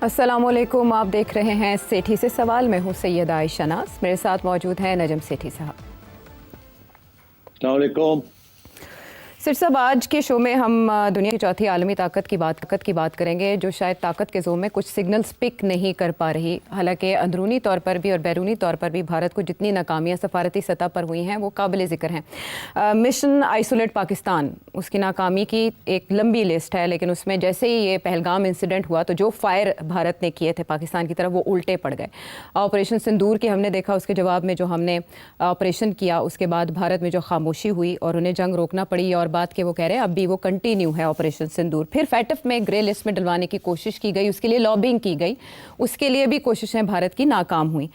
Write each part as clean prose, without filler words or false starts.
अस्सलामुअलैकुम, आप देख रहे हैं सेठी से सवाल। मैं हूं सैयदा आयशा नाज, मेरे साथ मौजूद हैं नजम सेठी साहब। अस्सलाम वालेकुम। सिर साहब, आज के शो में हम दुनिया की चौथी आलमी ताकत की बात करेंगे, जो शायद ताकत के जोर में कुछ सिग्नल्स पिक नहीं कर पा रही। हालांकि अंदरूनी तौर पर भी और बैरूनी तौर पर भी भारत को जितनी नाकामियां सफारती सतह पर हुई हैं वो काबिल ज़िक्र हैं। मिशन आइसोलेट पाकिस्तान, उसकी नाकामी की एक लंबी लिस्ट है, लेकिन उसमें जैसे ही ये पहलगाम इंसिडेंट हुआ तो जो फायर भारत ने किए थे पाकिस्तान की तरफ वो उल्टे पड़ गए। ऑपरेशन सिंदूर की हमने देखा, उसके जवाब में जो हमने ऑपरेशन किया उसके बाद भारत में जो खामोशी हुई और उन्हें जंग रोकना पड़ी, और बात के वो कह रहे हैं अब भी वो कंटिन्यू है ऑपरेशन सिंदूर। फिर फैटफ में ग्रे लिस्ट में डलवाने की कोशिश की गई, उसके लिए लॉबिंग की गई, उसके लिए भी कोशिशें भारत की नाकाम हुई।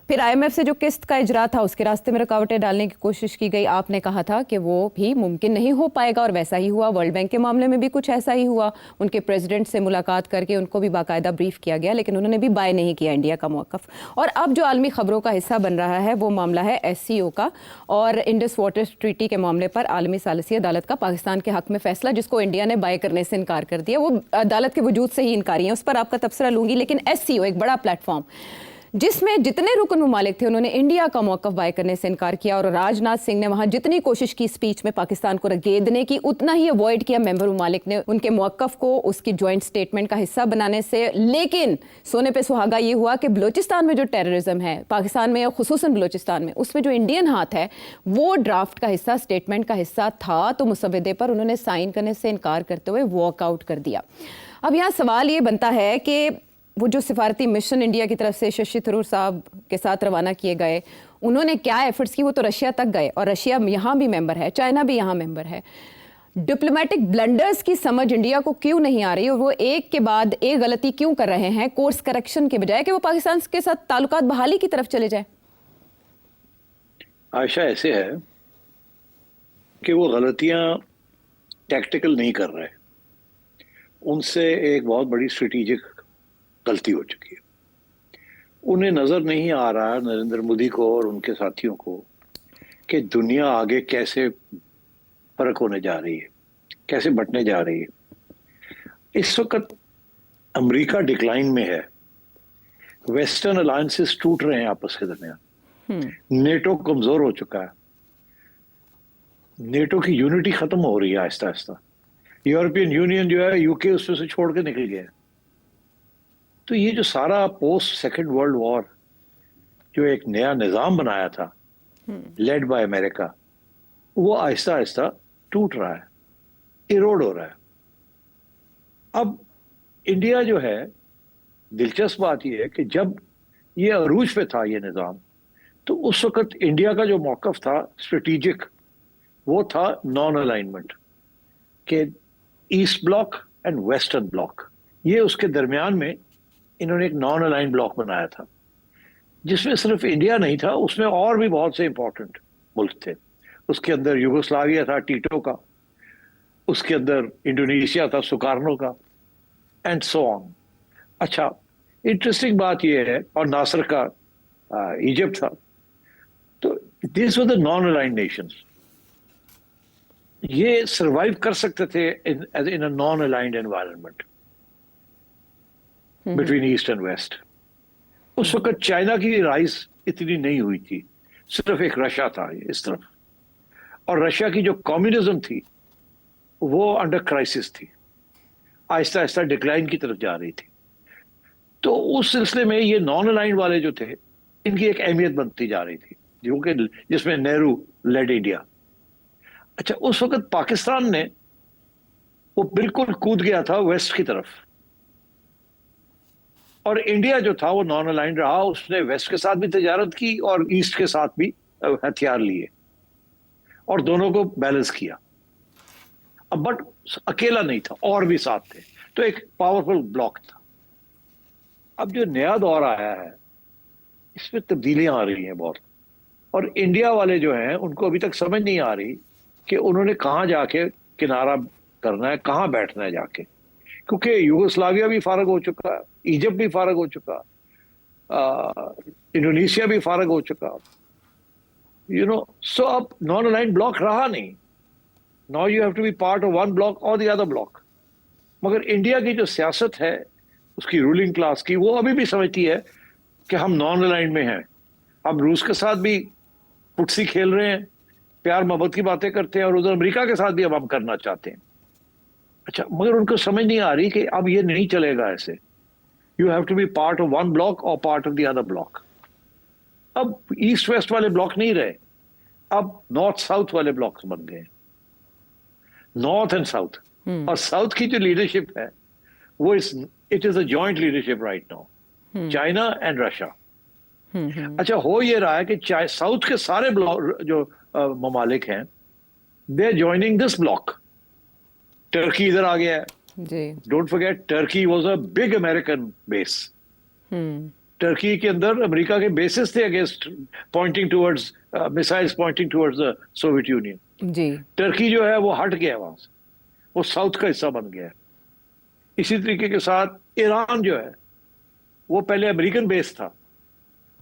फिर आईएमएफ से जो किस्त का इजरा था उसके रास्ते में रुकावटें डालने की कोशिश की गई। आपने कहा था कि वो भी मुमकिन नहीं हो पाएगा और वैसा ही हुआ। वर्ल्ड बैंक के मामले में भी कुछ ऐसा ही हुआ। उनके प्रेसिडेंट से मुलाकात करके उनको भी बाकायदा ब्रीफ किया गया, लेकिन उन्होंने भी बाय नहीं किया इंडिया का मौक़िफ़। और अब जो आलमी खबरों का हिस्सा बन रहा है वो मामला है SCO का और इंडस वाटर ट्रीटी के मामले पर आलमी सालिसी अदालत का पाकिस्तान के हक में फैसला, जिसको इंडिया ने बाय करने से इनकार कर दिया। वो अदालत के वजूद से ही इनकारी है, उस पर आपका तबसरा लूँगी। लेकिन SCO एक बड़ा प्लेटफॉर्म जिसमें जितने रुकन ममालिक थे उन्होंने इंडिया का मौक़िफ़ बाय करने से इनकार किया, और राजनाथ सिंह ने वहाँ जितनी कोशिश की स्पीच में पाकिस्तान को रगेदने की, उतना ही अवॉइड किया मेंबर ममालिक ने उनके मौक़िफ़ को उसकी जॉइंट स्टेटमेंट का हिस्सा बनाने से। लेकिन सोने पे सुहागा ये हुआ कि बलूचिस्तान में जो टेररिज्म है पाकिस्तान में, खुसूसन बलूचिस्तान में, उसमें जो इंडियन हाथ है वो ड्राफ्ट का हिस्सा, स्टेटमेंट का हिस्सा था, तो मुसवदे पर उन्होंने साइन करने से इनकार करते हुए वॉकआउट कर दिया। अब यहाँ सवाल ये बनता है कि वो जो सिफारती मिशन इंडिया की तरफ से शशि थरूर साहब के साथ रवाना किए गए, उन्होंने क्या एफर्ट्स की? वो तो रशिया तक गए और रशिया यहाँ भी मेंबर है, चाइना भी यहाँ मेंबर है। डिप्लोमेटिक ब्लंडर्स की समझ इंडिया को क्यों नहीं आ रही और वो एक के बाद एक गलती क्यों कर रहे हैं कोर्स करेक्शन के बजाय कि वो पाकिस्तान के साथ ताल्लुकात बहाली की तरफ चले जाए? आयशा, ऐसे है कि वो गलतियां टैक्टिकल नहीं कर रहे, उनसे एक बहुत बड़ी स्ट्रेटेजिक गलती हो चुकी है। उन्हें नजर नहीं आ रहा नरेंद्र मोदी को और उनके साथियों को कि दुनिया आगे कैसे फर्क होने जा रही है, कैसे बढ़ने जा रही है। इस वक्त अमेरिका डिक्लाइन में है, वेस्टर्न अलायंसेस टूट रहे हैं आपस के दरमियान, नेटो कमजोर हो चुका है, नेटो की यूनिटी खत्म हो रही है आहिस्ता आहिस्ता। यूरोपियन यूनियन जो है, यूके उसमें से छोड़ के निकल गया। तो ये जो सारा पोस्ट सेकेंड वर्ल्ड वॉर जो एक नया निजाम बनाया था लेड बाय अमेरिका, वो आहिस्ता आहिस्ता टूट रहा है, इरोड हो रहा है। अब इंडिया जो है, दिलचस्प बात यह है कि जब ये अरूज पे था ये निजाम, तो उस वक्त इंडिया का जो मौकफ था स्ट्रेटेजिक, वो था नॉन अलाइनमेंट के east block and western block. ये उसके दरमियान में इन्होंने एक नॉन अलाइन ब्लॉक बनाया था, जिसमें सिर्फ इंडिया नहीं था, उसमें और भी बहुत से इंपॉर्टेंट मुल्क थे। उसके अंदर यूगोस्लाविया था टीटो का, उसके अंदर इंडोनेशिया था सुकार्नो का, एंड सो ऑन। अच्छा, इंटरेस्टिंग बात यह है, और नासर का इजिप्ट था। तो this were the non aligned nations. ये सर्वाइव कर सकते थे in a non aligned environment between east and west. उस वक्त चाइना की राइज इतनी नहीं हुई थी, सिर्फ एक रशिया था इस तरफ, और रशिया की जो कम्युनिज्म थी वो अंडर क्राइसिस थी, आहिस्ता आहिस्ता डिक्लाइन की तरफ जा रही थी। तो उस सिलसिले में ये नॉन अलाइंड वाले जो थे, इनकी एक अहमियत बनती जा रही थी, जो कि जिसमें नेहरू लेड इंडिया। अच्छा, उस वक्त पाकिस्तान ने वो बिल्कुल कूद गया था वेस्ट की तरफ, और इंडिया जो था वो नॉन अलाइंड रहा। उसने वेस्ट के साथ भी तजारत की और ईस्ट के साथ भी हथियार लिए और दोनों को बैलेंस किया। अब बट अकेला नहीं था, और भी साथ थे, तो एक पावरफुल ब्लॉक था। अब जो नया दौर आया है, इसमें तब्दीलियां आ रही हैं बहुत, और इंडिया वाले जो हैं उनको अभी तक समझ नहीं आ रही कि उन्होंने कहाँ जाके किनारा करना है, कहाँ बैठना है जाके, क्योंकि यूगोस्लाविया भी फारग हो चुका, इजिप्ट भी फारग हो चुका, इंडोनेशिया भी फारग हो चुका, सो अब नॉन अलाइन्ड ब्लॉक रहा नहीं। Now you have to be part of one block और द अदर ब्लॉक। मगर इंडिया की जो सियासत है उसकी रूलिंग क्लास की, वो अभी भी समझती है कि हम नॉन अलाइंड में हैं। हम रूस के साथ भी फुटसी खेल रहे हैं, प्यार मोहब्बत की बातें करते हैं, और उधर अमेरिका के साथ भी अब हम करना चाहते हैं। अच्छा, मगर उनको समझ नहीं आ रही कि अब ये नहीं चलेगा ऐसे। You have to be part of one block और part of the other block. अब ईस्ट वेस्ट वाले ब्लॉक नहीं रहे, अब नॉर्थ साउथ वाले ब्लॉक्स बन गए, नॉर्थ एंड साउथ। और साउथ की जो लीडरशिप है वो it is a joint leadership right now, China and Russia. अच्छा, हो ये रहा है कि साउथ के सारे ब्लॉक जो ममालिक हैं, they are joining this block. Turkey इधर आ गया है जी। Don't forget, Turkey was a big American base. Turkey के अंदर अमेरिका के बेसिस थे against pointing towards missiles pointing towards the Soviet Union. जी। टर्की जो है वो हट गया वहां से, वो साउथ का हिस्सा बन गया है। इसी तरीके के साथ ईरान जो है वो पहले अमेरिकन बेस था,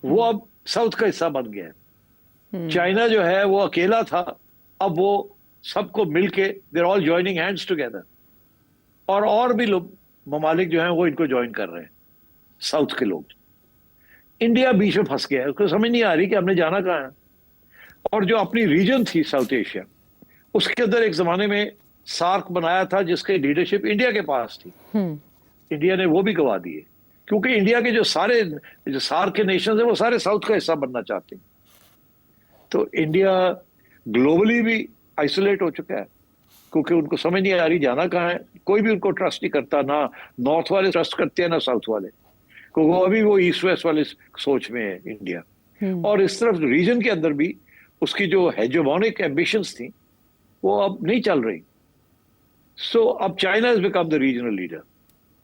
वो अब साउथ का हिस्सा बन गया है। चाइना जो है वो अकेला था, अब वो सबको मिलके देर ऑल ज्वाइनिंग हैंड्स टुगेदर। और भी लोग ममालिक जो हैं वो इनको ज्वाइन कर रहे हैं, साउथ के लोग। इंडिया बीच में फंस गया है, उसको समझ नहीं आ रही कि हमने जाना कहाँ है। और जो अपनी रीजन थी साउथ एशिया, उसके अंदर एक जमाने में सार्क बनाया था जिसकी लीडरशिप इंडिया के पास थी। इंडिया ने वो भी गवा दिए, क्योंकि इंडिया के जो सार्क के नेशंस हैं वो सारे साउथ का हिस्सा बनना चाहते हैं। तो इंडिया ग्लोबली भी आइसोलेट हो चुका है, क्योंकि उनको समझ नहीं आ रही जाना कहाँ है। कोई भी उनको ट्रस्ट नहीं करता, ना नॉर्थ वाले ट्रस्ट करते हैं ना साउथ वाले, क्योंकि अभी वो ईस्ट वेस्ट वाले सोच में है इंडिया। और इस तरफ रीजन के अंदर भी उसकी जो हेजेमोनिक एम्बिशंस थी वो अब नहीं चल रही। सो अब China has become the regional leader,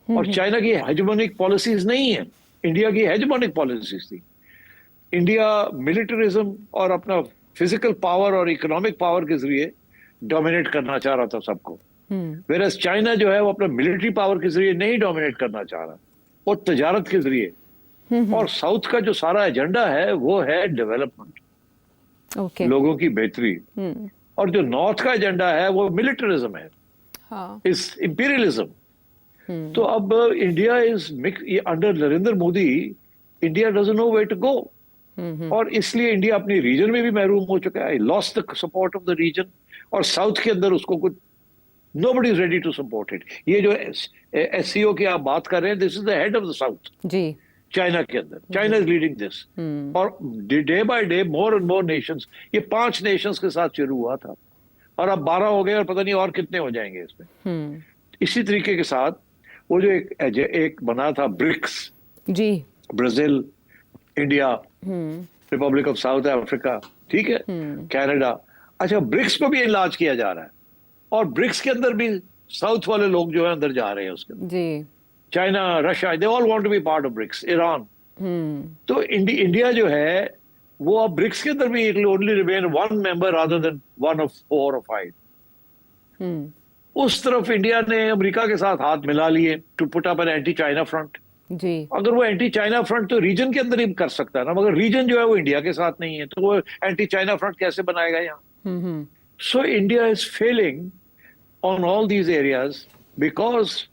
और चाइना की हेजेमोनिक पॉलिसीज नहीं है, इंडिया की हेजेमोनिक पॉलिसीज थी। इंडिया मिलिटरिज्म और अपना फिजिकल पावर और इकोनॉमिक पावर के जरिए डोमिनेट करना चाह रहा था सबको, वेरएस चाइना जो है वो अपना मिलिट्री पावर के जरिए नहीं डोमिनेट करना चाह रहा, वो तजारत के जरिए। और साउथ का जो सारा एजेंडा है वो है डेवलपमेंट, लोगों की बेहतरी। और जो नॉर्थ का एजेंडा है वो मिलिटरिज्म है, इस इंपीरियलिज्म। तो अब India is under Narendra Modi, India doesn't know where to go. और इसलिए इंडिया अपनी रीजन में भी महरूम हो चुका है, lost the support of the region. और साउथ के अंदर उसको कुछ nobody is ready to support it. ये जो एससीओ की आप बात कर रहे हैं, this is the head of the south जी, चाइना के अंदर। चाइना इज लीडिंग दिस, और day by day more and more nations, ये 5 नेशंस के साथ शुरू हुआ था और अब 12 हो गए, और पता नहीं और कितने हो जाएंगे इसमें। इसी तरीके के साथ वो जो एक बना था ब्रिक्स जी, Brazil, India, Republic of South Africa, ठीक है, कनाडा। अच्छा, ब्रिक्स को भी इलाज किया जा रहा है, और ब्रिक्स के अंदर भी साउथ वाले लोग जो है अंदर जा रहे हैं उसके जी। China, Russia, they all want to be part of BRICS, Iran. तो इंडिया जो है वो अब ब्रिक्स के अंदर भी it will only remain one member rather than one of 4 और 5। उस तरफ इंडिया ने अमेरिका के साथ हाथ मिला लिए to put up an anti China front जी। अगर वो एंटी चाइना फ्रंट तो रीजन के अंदर ही कर सकता है ना, मगर रीजन जो है वो इंडिया के साथ नहीं है, तो वो एंटी चाइना फ्रंट कैसे बनाएगा यहाँ? So India is failing on all these areas because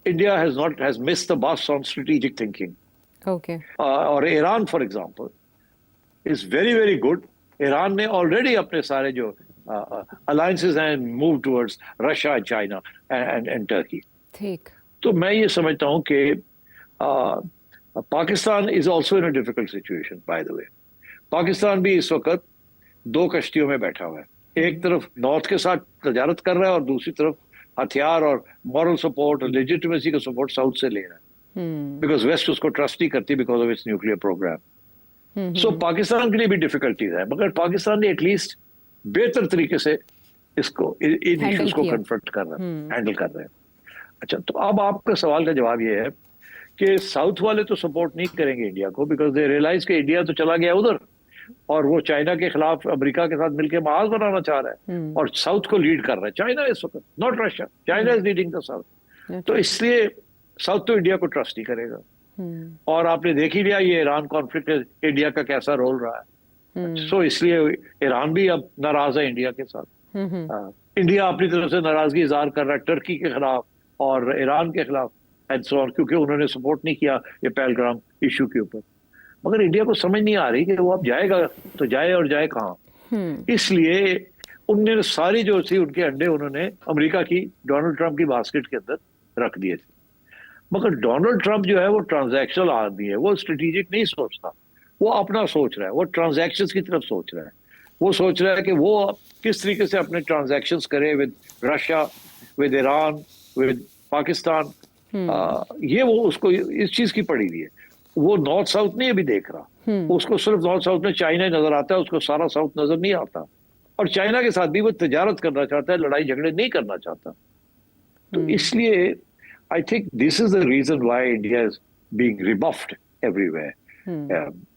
India has missed the bus on strategic thinking. Okay. Or Iran, for example, is very, very good. Iran ने already अपने सारे जो alliances and move towards Russia, China and Turkey. ठीक. तो मैं ये समझता हूँ कि Pakistan is also in a difficult situation, by the way. Pakistan भी इस वक्त 2 कश्तियों में बैठा हुआ है, एक तरफ नॉर्थ के साथ तजारत कर रहा है और दूसरी तरफ हथियार और मॉरल सपोर्ट और लेजिटिमेसी का सपोर्ट साउथ से ले रहा है, बिकॉज वेस्ट उसको ट्रस्ट नहीं करती because of its nuclear program. So Pakistan के लिए भी डिफिकल्टीज है, मगर पाकिस्तान ने एटलीस्ट बेहतर तरीके से इसको इन इश्यूज को कन्फ्रंट कर रहे हैं, हैंडल कर रहे हैं। अच्छा, तो अब आपका सवाल का जवाब ये है कि साउथ वाले तो सपोर्ट नहीं करेंगे इंडिया को, बिकॉज दे रियलाइज कि इंडिया तो चला गया उधर और वो चाइना के खिलाफ अमेरिका के साथ मिलकर महाज बनाना चाह रहा है और साउथ को लीड कर रहा है चाइना इस वक्त, not Russia. China is leading the south. तो इसलिए साउथ तो इंडिया को ट्रस्ट नहीं करेगा। और आपने देख ही लिया ये ईरान कॉन्फ्लिक्ट में इंडिया का कैसा रोल रहा है। सो इसलिए ईरान भी अब नाराज है इंडिया के साथ। इंडिया अपनी तरफ से नाराजगी इजहार कर रहा है टर्की के खिलाफ और ईरान के खिलाफ एंड सो ऑन, क्योंकि उन्होंने सपोर्ट नहीं किया ये पहलगाम इशू के ऊपर। मगर इंडिया को समझ नहीं आ रही कि वो अब जाएगा तो जाए और जाए कहाँ। इसलिए उनने सारी जो थी उनके अंडे उन्होंने अमेरिका की डोनाल्ड ट्रंप की बास्केट के अंदर रख दिए थे। मगर डोनाल्ड ट्रंप जो है वो ट्रांजैक्शनल आदमी है, वो स्ट्रेटेजिक नहीं सोचता, वो अपना सोच रहा है, वो ट्रांजैक्शंस की तरफ सोच रहा है। वो सोच रहा है कि वो किस तरीके से अपने ट्रांजैक्शंस करे with Russia, with Iran, with Pakistan. ये वो उसको इस चीज की पड़ी हुई है। वो नॉर्थ साउथ नहीं अभी देख रहा, उसको सिर्फ नॉर्थ साउथ में चाइना नजर आता है, उसको सारा साउथ नजर नहीं आता। और चाइना के साथ भी वो तजारत करना चाहता है, लड़ाई झगड़े नहीं करना चाहता। तो इसलिए I think this is the reason why India is being rebuffed everywhere.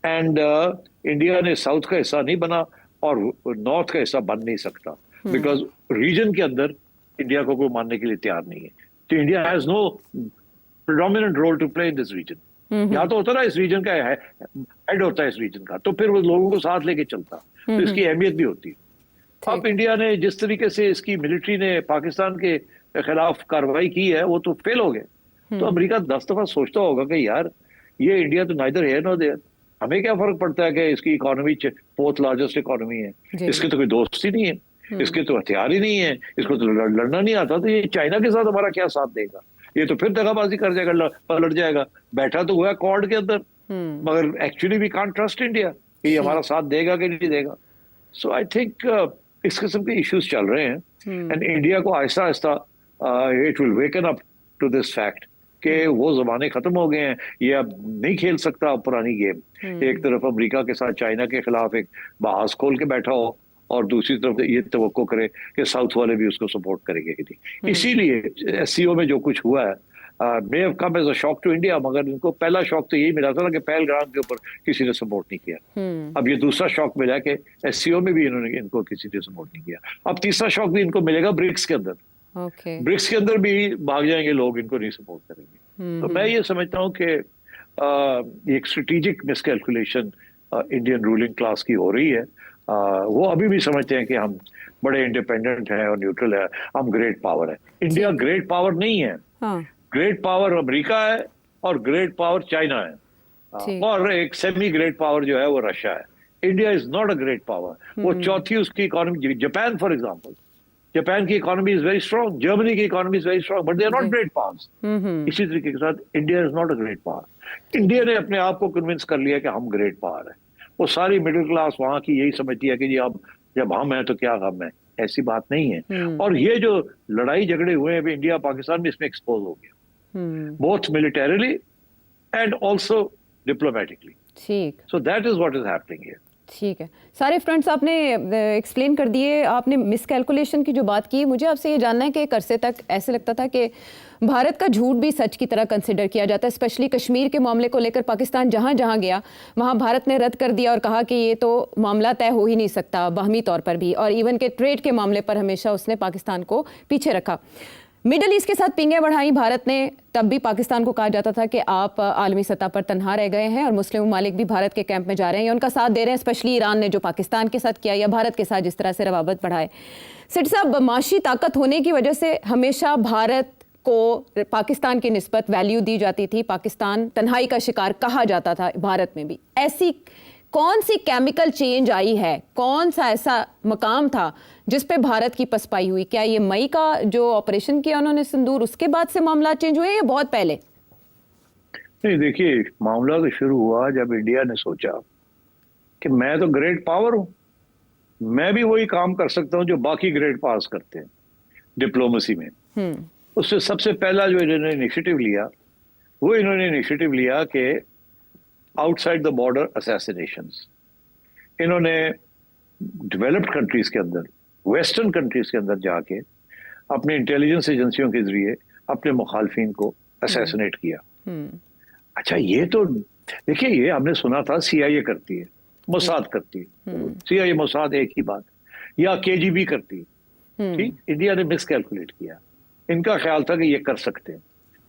And India ने साउथ का हिस्सा नहीं बना और नॉर्थ का हिस्सा बन नहीं सकता, बिकॉज रीजन के अंदर इंडिया को कोई मानने के लिए तैयार नहीं है। तो India has no predominant role to play in this region. यहाँ तो होता ना इस रीजन का हेड होता है इस रीजन का, तो फिर वो लोगों को साथ लेके चलता, तो इसकी अहमियत भी होती है। अब इंडिया ने जिस तरीके से इसकी मिलिट्री ने पाकिस्तान के खिलाफ कार्रवाई की है वो तो फेल हो गए। तो अमेरिका 10 दफा सोचता होगा कि यार ये इंडिया तो नाइदर है नो देयर, हमें क्या फर्क पड़ता है कि इसकी इकोनॉमी फोर्थ लार्जेस्ट इकोनॉमी है, इसके तो कोई दोस्त ही नहीं है, इसके तो हथियार ही नहीं है, इसको तो लड़ना नहीं आता, तो ये चाइना के साथ हमारा क्या साथ देगा, ये तो फिर दगाबाजी कर जाएगा, पलट जाएगा। बैठा तो हुआ कॉर्ड के अंदर, मगर actually we can't trust India कि ये हमारा साथ देगा कि नहीं देगा। सो आई थिंक इस किस्म के इश्यूज चल रहे हैं, एंड इंडिया को आहिस्ता आहिस्ता it will waken up to this fact कि वो जमाने खत्म हो गए हैं, ये अब नहीं खेल सकता पुरानी गेम। एक तरफ अमेरिका के साथ चाइना के खिलाफ एक बहास खोल के बैठा हो, और दूसरी तरफ ये तवक्को करे कि साउथ वाले भी उसको सपोर्ट करेंगे कि नहीं। इसीलिए एससीओ में जो कुछ हुआ है may have come as a shock to India, मगर इनको पहला शॉक तो यही मिला था ना कि पहलगाम के ऊपर किसी ने सपोर्ट नहीं किया। अब ये दूसरा शॉक मिला कि एससीओ में भी इनको किसी ने सपोर्ट नहीं किया। अब तीसरा शॉक भी इनको मिलेगा ब्रिक्स के अंदर। ब्रिक्स के अंदर भी भाग जाएंगे लोग, इनको नहीं सपोर्ट करेंगे। तो मैं ये समझता हूँ कि एक strategic miscalculation Indian ruling class की हो रही है। वो अभी भी समझते हैं कि हम बड़े इंडिपेंडेंट हैं और न्यूट्रल है, हम ग्रेट पावर है। इंडिया ग्रेट पावर नहीं है। ग्रेट पावर अमेरिका है और ग्रेट पावर चाइना है, और एक सेमी ग्रेट पावर जो है वो रशिया है। India is not a great power. वो चौथी उसकी economy, Japan for example, Japan की economy is very strong, Germany की economy is very strong, but they are not great powers. इसी तरीके के साथ India is not a great power. India ने अपने आप को कन्विंस कर लिया कि हम ग्रेट पावर है। वो सारी मिडिल क्लास वहां की यही समझती है कि जी अब जब हम हैं तो क्या हम है। ऐसी बात नहीं है। और ये जो लड़ाई झगड़े हुए हैं इंडिया पाकिस्तान में, इसमें एक्सपोज हो गया, both militarily and also diplomatically. ठीक, so that is what is happening here. ठीक है, सारे फ्रंट्स आपने एक्सप्लेन कर दिए। आपने मिसकैलकुलेशन की जो बात की, मुझे आपसे ये जानना है कि एक अरसे तक ऐसे लगता था कि भारत का झूठ भी सच की तरह कंसिडर किया जाता है, स्पेशली कश्मीर के मामले को लेकर पाकिस्तान जहां जहां गया वहां भारत ने रद्द कर दिया और कहा कि ये तो मामला तय हो ही नहीं सकता, बाहमी तौर पर भी, और इवन के ट्रेड के मामले पर हमेशा उसने पाकिस्तान को पीछे रखा। मिडल ईस्ट के साथ पिंगें बढ़ाई भारत ने, तब भी पाकिस्तान को कहा जाता था कि आप आलमी सतह पर तनहा रह गए हैं और मुस्लिम ममालिक भी भारत के कैंप में जा रहे हैं या उनका साथ दे रहे हैं, स्पेशली ईरान ने जो पाकिस्तान के साथ किया या भारत के साथ जिस तरह से रवाबत बढ़ाए। सेठ साहब, माशी ताकत होने की वजह से हमेशा भारत को पाकिस्तान की निस्बत वैल्यू दी जाती थी, पाकिस्तान तन्हाई का शिकार कहा जाता था भारत में भी। ऐसी कौन सी केमिकल चेंज आई है, कौन सा ऐसा मकाम था जिस पे भारत की पसपाई हुई? क्या ये मई का जो ऑपरेशन किया उन्होंने सिंदूर, उसके बाद से मामला चेंज हुए या बहुत पहले? नहीं, देखिए, मामला तो शुरू हुआ जब इंडिया ने सोचा कि मैं तो ग्रेट पावर हूं, मैं भी वही काम कर सकता हूं जो बाकी ग्रेट पावर्स करते हैं डिप्लोमेसी में। उससे सबसे पहला जो इन्होंने इनिशिएटिव लिया वो इन्होंने इनिशिएटिव लिया कि आउटसाइड द बॉर्डर असैसिनेशंस। इन्होंने डेवलप्ड कंट्रीज के अंदर, वेस्टर्न कंट्रीज के अंदर जाके अपने इंटेलिजेंस एजेंसियों के जरिए अपने मुखालफिन को असैसिनेट किया। अच्छा, ये तो देखिए, ये हमने सुना था CIA करती है, मोसाद करती है, CIA मोसाद एक ही बात, या KGB करती है। ठीक, इंडिया ने मिस कैलकुलेट किया। इनका ख्याल था कि ये कर सकते हैं,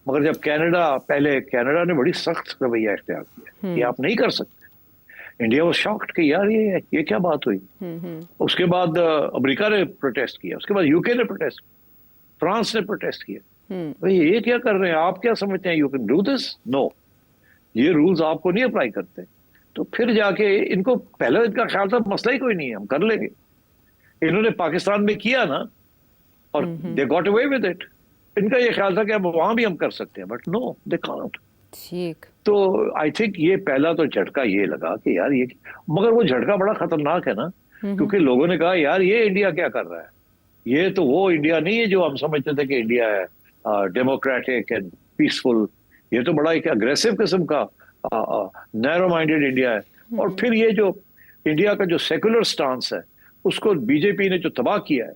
मगर जब कनाडा ने बड़ी सख्त रवैया इख्तियार किया कि आप नहीं कर सकते, इंडिया वाज शॉक्ड कि यार ये क्या बात हुई। उसके बाद अमेरिका ने प्रोटेस्ट किया, उसके बाद UK ने प्रोटेस्ट, फ्रांस ने प्रोटेस्ट किया। भाई ये क्या कर रहे हैं आप, क्या समझते हैं you can do this? No, ये रूल्स आपको नहीं अप्लाई करते। तो फिर जाके इनको पहले इनका ख्याल था मसला ही कोई नहीं है, हम कर लेंगे। इन्होंने पाकिस्तान में किया ना, और they got away with it. इनका ये ख्याल था कि अब वहां भी हम कर सकते हैं, बट नो, दे कांट। ठीक। तो आई थिंक ये पहला तो झटका ये लगा कि यार ये, मगर वो झटका बड़ा खतरनाक है ना, क्योंकि लोगों ने कहा यार ये इंडिया क्या कर रहा है, ये तो वो इंडिया नहीं है जो हम समझते थे कि इंडिया है, डेमोक्रेटिक एंड पीसफुल। ये तो बड़ा एक अग्रेसिव किस्म का नैरो माइंडेड इंडिया है। और फिर ये जो इंडिया का जो सेकुलर स्टांस है, उसको बीजेपी ने जो तबाह किया है,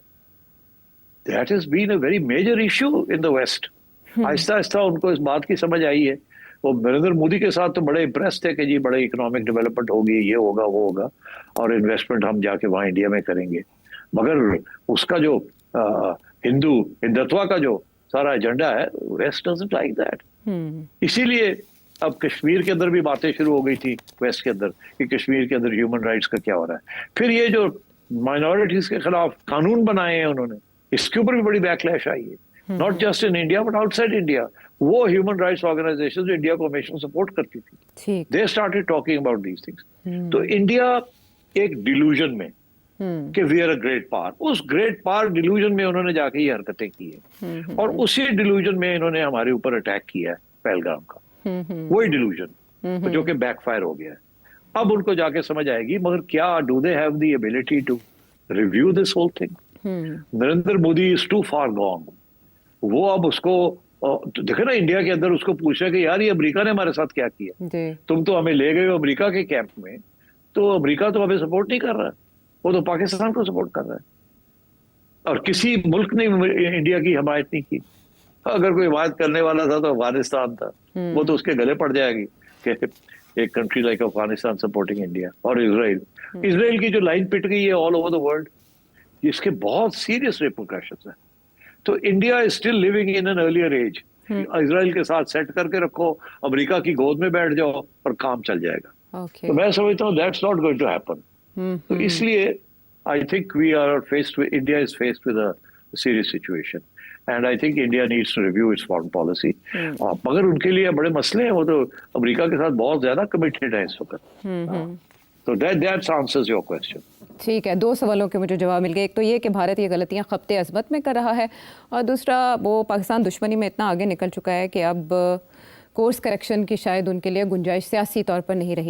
that has been a very major issue in the west. आहिस्ता आहिस्ता उनको इस बात की समझ आई है। वो नरेंद्र मोदी के साथ तो बड़े इम्प्रेस थे कि जी बड़े इकोनॉमिक डेवलपमेंट होगी, ये होगा वो होगा, और इन्वेस्टमेंट हम जाके वहां इंडिया में करेंगे। मगर उसका जो हिंदुत्व का जो सारा एजेंडा है, वेस्ट डजंट लाइक दैट। इसीलिए अब कश्मीर के अंदर भी बातें शुरू हो गई थी वेस्ट के अंदर कि कश्मीर के अंदर ह्यूमन राइट्स का क्या हो रहा है। फिर ये जो माइनॉरिटीज के खिलाफ कानून बनाए हैं उन्होंने, इसके ऊपर भी बड़ी बैकलैश आई है, not just in India but outside India. वो ह्यूमन राइट्स ऑर्गेनाइजेशन जो इंडिया को हमेशा सपोर्ट करती थी, they started talking about these things. तो इंडिया एक डिल्यूजन में कि we are a great power, उस ग्रेट पावर डिल्यूजन में उन्होंने जाके ये हरकतें की है, और उसी डिल्यूजन में इन्होंने हमारे ऊपर अटैक किया है पहलगाम का। वही डिल्यूजन जो कि बैकफायर हो गया है। अब उनको जाके समझ आएगी, मगर क्या do they have the ability to review this whole thing? Narendra Modi is too far gone. वो अब उसको देखे ना, इंडिया के अंदर उसको पूछे कि यार ये अमेरिका ने हमारे साथ क्या किया, तुम तो हमें ले गए हो अमेरिका के कैंप में, तो अमेरिका तो हमें सपोर्ट नहीं कर रहा है, वो तो पाकिस्तान को सपोर्ट कर रहा है, और किसी मुल्क ने इंडिया की हिमायत नहीं की। अगर कोई हिमायत करने वाला था तो अफगानिस्तान था, वो तो उसके गले पड़ जाएगी कि एक country like Afghanistan supporting India. और इसराइल की जो लाइन पिट गई है ऑल ओवर द वर्ल्ड, इसके बहुत सीरियस रिपरकशंस हैं। तो India is still living in an earlier age. Israel के साथ सेट करके रखो, अमेरिका की गोद में बैठ जाओ और काम चल जाएगा। तो मैं समझता हूँ that's not going to happen. तो इसलिए I think we are faced with, India is faced with a serious situation, and I think India needs to review its foreign policy. मगर उनके लिए बड़े मसले हैं, वो तो अमेरिका के साथ बहुत ज्यादा कमिटेड है इस वक्त। तो दैट आंसर्स योर क्वेश्चन। ठीक है, दो सवालों के मुझे जवाब मिल गए। एक तो ये कि भारत ये गलतियां खप्ते अज़मत में कर रहा है, और दूसरा वो पाकिस्तान दुश्मनी में इतना आगे निकल चुका है कि अब कोर्स करेक्शन की शायद उनके लिए गुंजाइश सियासी तौर पर नहीं रही।